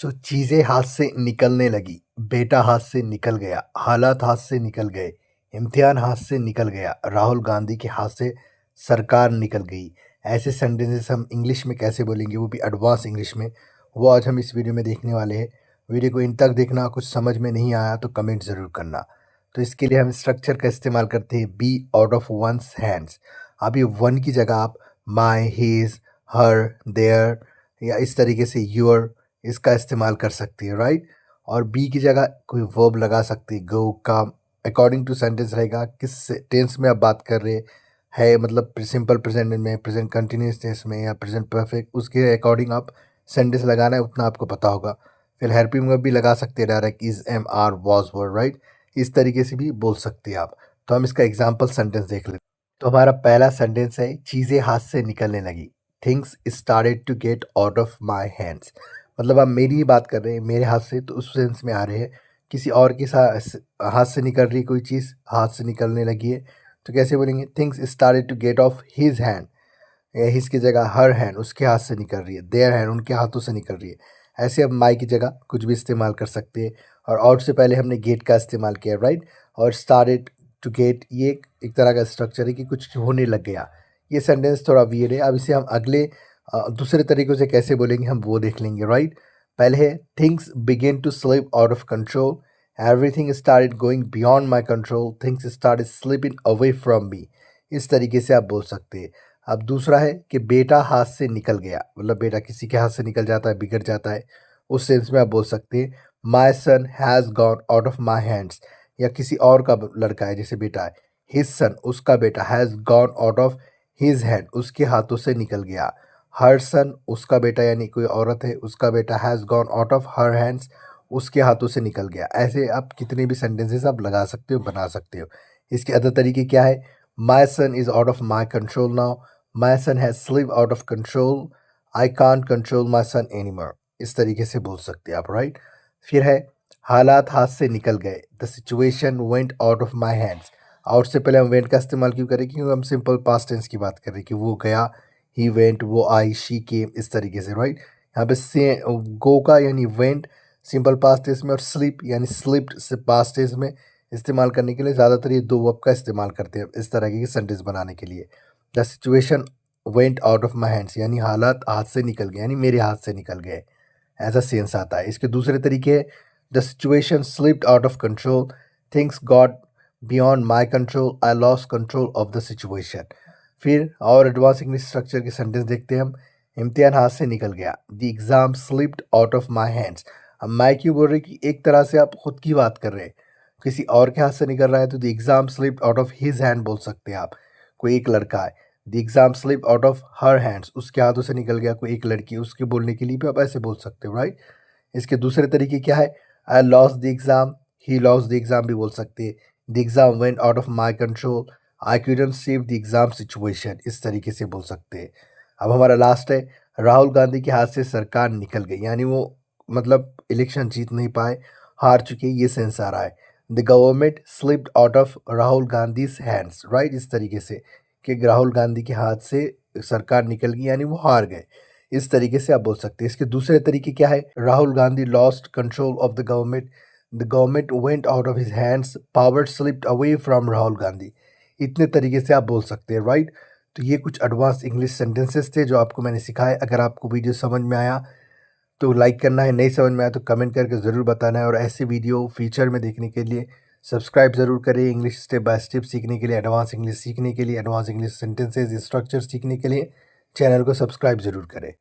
चीज़ें हाथ से निकलने लगी, बेटा हाथ से निकल गया, हालात हाथ से निकल गए, इम्तिहान हाथ से निकल गया, राहुल गांधी के हाथ से सरकार निकल गई। ऐसे सेंटेंसेस हम इंग्लिश में कैसे बोलेंगे, वो भी एडवांस इंग्लिश में, वो आज हम इस वीडियो में देखने वाले हैं। वीडियो को इन तक देखना, कुछ समझ में नहीं आया तो कमेंट ज़रूर करना। तो इसके लिए हम स्ट्रक्चर का इस्तेमाल करते हैं, be out of one's hands. अब ये वन की जगह आप माई, हिज, हर, देयर या इस तरीके से योर इसका इस्तेमाल कर सकती है, राइट। और बी की जगह कोई वर्ब लगा सकती है, गो, कम। अकॉर्डिंग टू सेंटेंस रहेगा किस टेंस में आप बात कर रहे हैं, मतलब सिंपल प्रेजेंट में, प्रेजेंट कंटिन्यूस टेंस में या प्रेजेंट परफेक्ट, उसके अकॉर्डिंग आप सेंटेंस लगाना है, उतना आपको पता होगा। फिर हेल्पिंग वर्ब भी लगा सकते हैं direct, is, am, are, was, were, right. इस तरीके से भी बोल सकते हैं आप। तो हम इसका एग्जाम्पल सेंटेंस देख लेते हैं। तो हमारा पहला सेंटेंस है, चीज़ें हाथ से निकलने लगी। Things started to get out of my hands. मतलब आप मेरी ही बात कर रहे हैं, मेरे हाथ से, तो उस सेंस में आ रहे हैं किसी और के हाथ से निकल रही कोई चीज़ हाथ से निकलने लगी है, तो कैसे बोलेंगे, things started to get off his hand. His की जगह हर हैंड, उसके हाथ से निकल रही है, देयर हैंड, उनके हाथों से निकल रही है। ऐसे अब माई की जगह कुछ भी इस्तेमाल कर सकते हैं। और आउट से पहले हमने गेट का इस्तेमाल किया, राइट। और स्टार्टेड टू गेट, ये एक तरह का स्ट्रक्चर है कि कुछ होने लग गया। ये सेंटेंस थोड़ा वियर्ड है। अब इसे हम अगले दूसरे तरीक़ों से कैसे बोलेंगे हम वो देख लेंगे, राइट। पहले है, things begin to slip out of control, everything started going beyond my control, things started slipping away from me. इस तरीके से आप बोल सकते हैं। अब दूसरा है कि बेटा हाथ से निकल गया, मतलब बेटा किसी के हाथ से निकल जाता है, बिगड़ जाता है, उस सेंस में आप बोल सकते हैं, my son has gone out of my hands. या किसी और का लड़का है, जैसे बेटा है, हिज सन, उसका बेटा, has gone out of his hand, उसके हाथों से निकल गया। हर सन, उसका बेटा, यानी कोई औरत है, उसका बेटा, has gone out of her hands, उसके हाथों से निकल गया। ऐसे आप कितने भी सेंटेंसेस आप लगा सकते हो, बना सकते हो। इसके अदर तरीके क्या है, my son is out of my control now, my son has slip out of control, I can't control my son anymore. इस तरीके से बोल सकते हैं आप, राइट। फिर है, हालात हाथ से निकल गए, the situation went out of my hands. Out से पहले हम वेंट का इस्तेमाल क्यों करें, क्योंकि हम सिंपल पास्ट टेंस की बात कर रहे हैं कि वो गया, ही वेंट, वो आई, शी केम, इस तरीके से, राइट। यहाँ पे से गो का यानी वेंट सिंपल पास्ट टेंस में, और स्लिप यानी स्लिप्ड से पास्ट टेंस में इस्तेमाल करने के लिए ज़्यादातर ये दो वर्ब का इस्तेमाल करते हैं इस तरह के सेंटेंस बनाने के लिए। The situation went out of my hands, यानी हालात हाथ से निकल गए, यानी मेरे हाथ से निकल गए, ऐसा सेंस आता है। इसके दूसरे तरीके है, the situation slipped out of control, things got beyond my control, I lost control of the situation. फिर और एडवांस इंग्लिश स्ट्रक्चर के सेंटेंस देखते हैं हम। इम्तिहान हाथ से निकल गया, the exam slipped out of my hands. अब मैं क्यों बोल रही कि एक तरह से आप खुद की बात कर रहे हैं, किसी और के हाथ से निकल रहा है तो the exam slipped out of his hand बोल सकते हैं आप। कोई एक लड़का है, the exam slip out of her hands, उसके हाथों से निकल गया। कोई एक लड़की, उसके बोलने के लिए भी आप ऐसे बोल सकते हो, राइट। इसके दूसरे तरीके क्या है, I lost the exam, he lost the exam भी बोल सकते हैं। The exam went out of my control, I couldn't save the exam situation, इस तरीके से बोल सकते हैं। अब हमारा लास्ट है, राहुल गांधी के हाथ से सरकार निकल गई, यानी वो मतलब इलेक्शन जीत नहीं पाए, हार चुके, ये सेंस आ रहा है। The government slipped out of Rahul Gandhi's hands, right. इस तरीके से कि राहुल गांधी के हाथ से सरकार निकल गई, यानी वो हार गए, इस तरीके से आप बोल सकते हैं। इसके दूसरे तरीके क्या है, Rahul Gandhi lost control of the government went out of his hands, power slipped away from Rahul Gandhi. इतने तरीके से आप बोल सकते हैं, राइट। तो ये कुछ एडवांस इंग्लिश सेंटेंसेस थे जो आपको मैंने सिखाए। अगर आपको वीडियो समझ में आया तो लाइक करना है, नहीं समझ में आया तो कमेंट करके ज़रूर बताना है। और ऐसे वीडियो फ्यूचर में देखने के लिए सब्सक्राइब ज़रूर करें। इंग्लिश स्टेप बाय स्टेप सीखने के लिए, एडवांस इंग्लिश सीखने के लिए, एडवांस इंग्लिश सेंटेंसेस स्ट्रक्चर सीखने के लिए चैनल को सब्सक्राइब ज़रूर करें।